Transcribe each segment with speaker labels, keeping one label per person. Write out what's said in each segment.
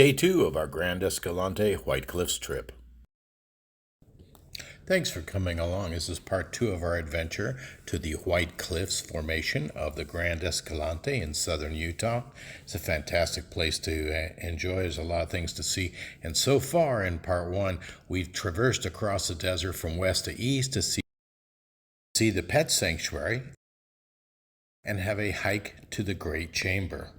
Speaker 1: Day 2 of our Grand Escalante White Cliffs trip. Thanks for coming along. This is part 2 of our adventure to the White Cliffs formation of the Grand Escalante in southern Utah. It's a fantastic place to enjoy. There's a lot of things to see. And so far in part 1, we've traversed across the desert from west to east to see the pet sanctuary and have a hike to the Great Chamber.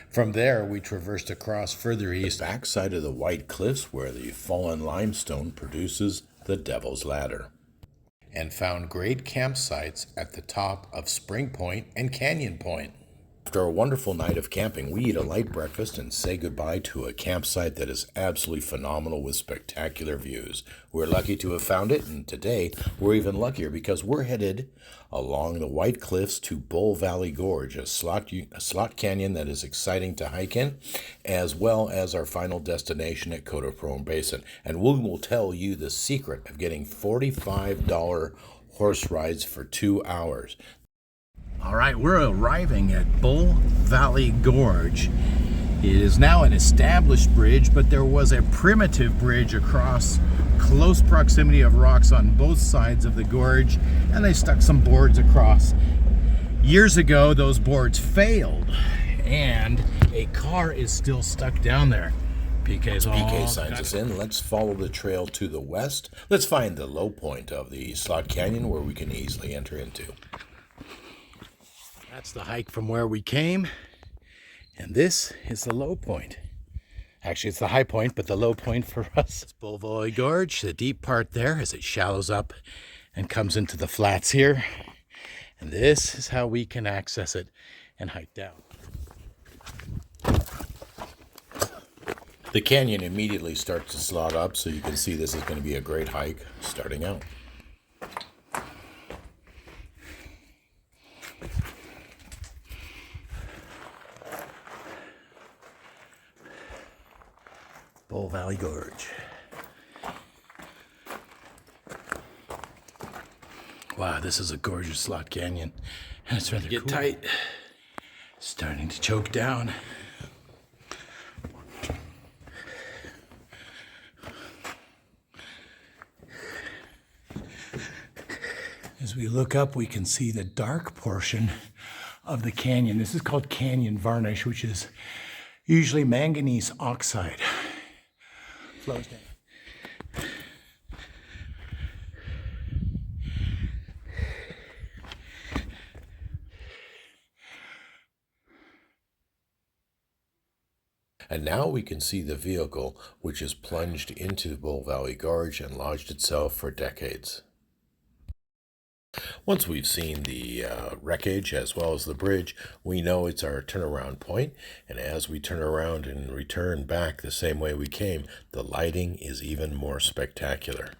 Speaker 1: From there, we traversed across further east, backside of the White Cliffs, where the fallen limestone produces the Devil's Ladder, and found great campsites at the top of Spring Point and Canyon Point. After a wonderful night of camping, we eat a light breakfast and say goodbye to a campsite that is absolutely phenomenal with spectacular views. We're lucky to have found it, and today we're even luckier because we're headed along the White Cliffs to Bull Valley Gorge, a slot canyon that is exciting to hike in, as well as our final destination at Kodachrome Basin. And we will tell you the secret of getting $45 horse rides for 2 hours. All right, we're arriving at Bull Valley Gorge. It is now an established bridge, but there was a primitive bridge across close proximity of rocks on both sides of the gorge, and they stuck some boards across. Years ago, those boards failed, and a car is still stuck down there. PK signs us in. Let's follow the trail to the west. Let's find the low point of the slot canyon where we can easily enter into. That's the hike from where we came, and this is the low point. Actually, it's the high point, but the low point for us. It's Bull Valley Gorge, the deep part there as it shallows up and comes into the flats here. And this is how we can access it and hike down. The canyon immediately starts to slot up, so you can see this is going to be a great hike starting out. Bull Valley Gorge. Wow, this is a gorgeous slot canyon. And it's rather cool. Get tight. Starting to choke down. As we look up, we can see the dark portion of the canyon. This is called canyon varnish, which is usually manganese oxide. Flows down. And now we can see the vehicle which has plunged into Bull Valley Gorge and lodged itself for decades. Once we've seen the wreckage as well as the bridge, we know it's our turnaround point, and as we turn around and return back the same way we came, the lighting is even more spectacular.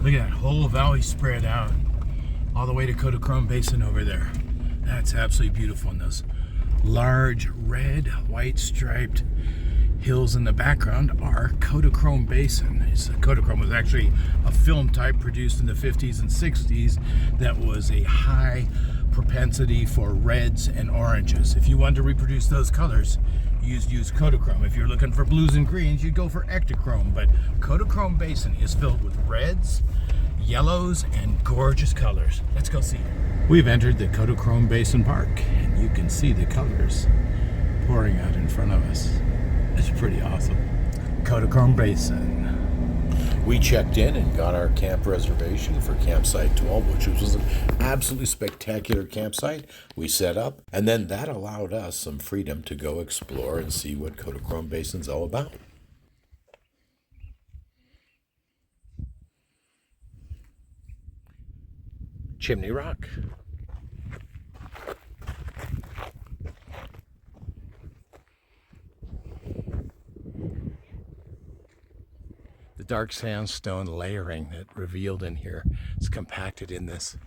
Speaker 1: Look at that whole valley spread out all the way to Kodachrome Basin over there. That's absolutely beautiful. And those large red, white striped hills in the background are Kodachrome Basin. Kodachrome was actually a film type produced in the 50s and 60s that was a high propensity for reds and oranges. If you wanted to reproduce those colors, use Kodachrome. If you're looking for blues and greens, you'd go for Ektachrome. But Kodachrome Basin is filled with reds, yellows, and gorgeous colors. Let's go see it. We've entered the Kodachrome Basin Park, and you can see the colors pouring out in front of us. It's pretty awesome. Kodachrome Basin. We checked in and got our camp reservation for campsite 12, which was an absolutely spectacular campsite. We set up, and then that allowed us some freedom to go explore and see what Kodachrome Basin's all about. Chimney Rock. The dark sandstone layering that revealed in here is compacted in this.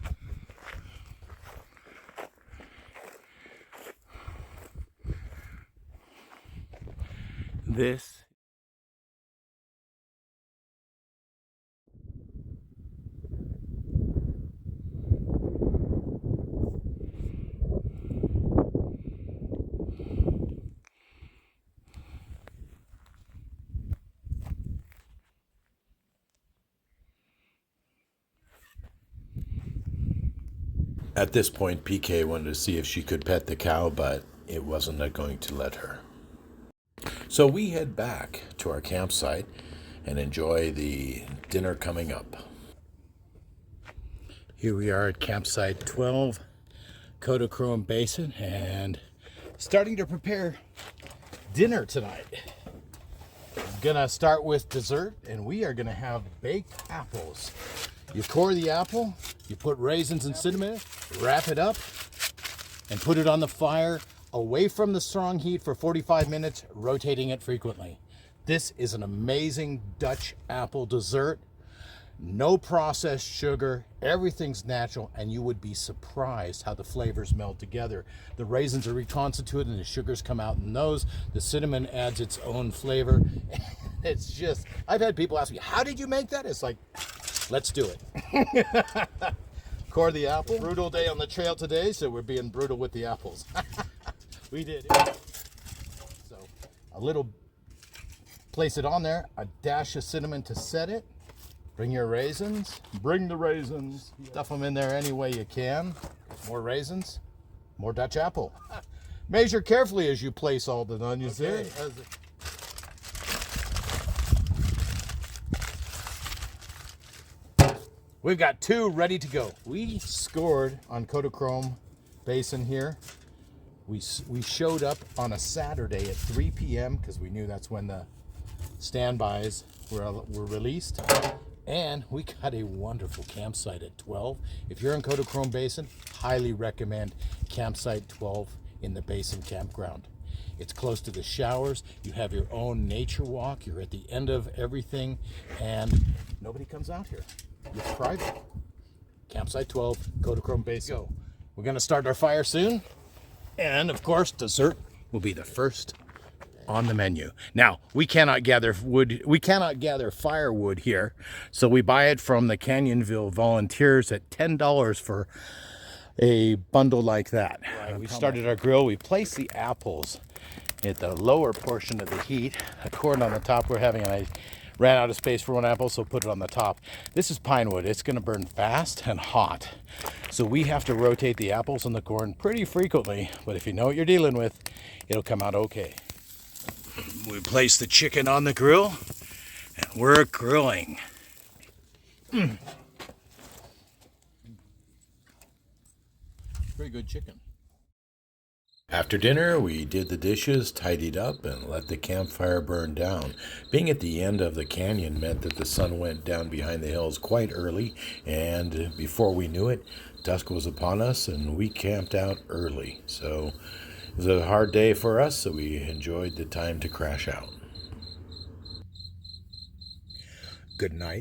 Speaker 1: This At this point, PK wanted to see if she could pet the cow, but it wasn't going to let her. So we head back to our campsite and enjoy the dinner coming up. Here we are at campsite 12, Kodachrome Basin, and starting to prepare dinner tonight. I'm gonna start with dessert, and we are gonna have baked apples. You core the apple, you put raisins and cinnamon in it, wrap it up, and put it on the fire away from the strong heat for 45 minutes, rotating it frequently. This is an amazing Dutch apple dessert. No processed sugar, everything's natural, and you would be surprised how the flavors meld together. The raisins are reconstituted and the sugars come out in those. The cinnamon adds its own flavor. It's just, I've had people ask me, how did you make that? It's like, let's do it. Core the apple. Brutal day on the trail today, so we're being brutal with the apples. We did it. So a little, place it on there, a dash of cinnamon to set it. Bring your raisins. Bring the raisins. Stuff them in there any way you can. More raisins, more Dutch apple. Measure carefully as you place all the onions there. We've got 2 ready to go. We scored on Kodachrome Basin here. We showed up on a Saturday at 3 p.m. because we knew that's when the standbys were released. And we got a wonderful campsite at 12. If you're in Kodachrome Basin, highly recommend campsite 12 in the Basin campground. It's close to the showers. You have your own nature walk. You're at the end of everything, and nobody comes out here. It's private. Campsite 12, Kodachrome Basin. Go. We're going to start our fire soon. And of course, dessert will be the first on the menu. Now, we cannot gather wood. We cannot gather firewood here. So we buy it from the Canyonville volunteers at $10 for a bundle like that. Right, we started our grill. We placed the apples at the lower portion of the heat. A cord on the top we're having, and I ran out of space for one apple, so put it on the top. This is pine wood. It's going to burn fast and hot. So we have to rotate the apples on the corn pretty frequently, but if you know what you're dealing with, it'll come out okay. We place the chicken on the grill, and we're grilling. Pretty good chicken. After dinner, we did the dishes, tidied up, and let the campfire burn down. Being at the end of the canyon meant that the sun went down behind the hills quite early, and before we knew it, dusk was upon us, and we camped out early. So it was a hard day for us, so we enjoyed the time to crash out. Good night.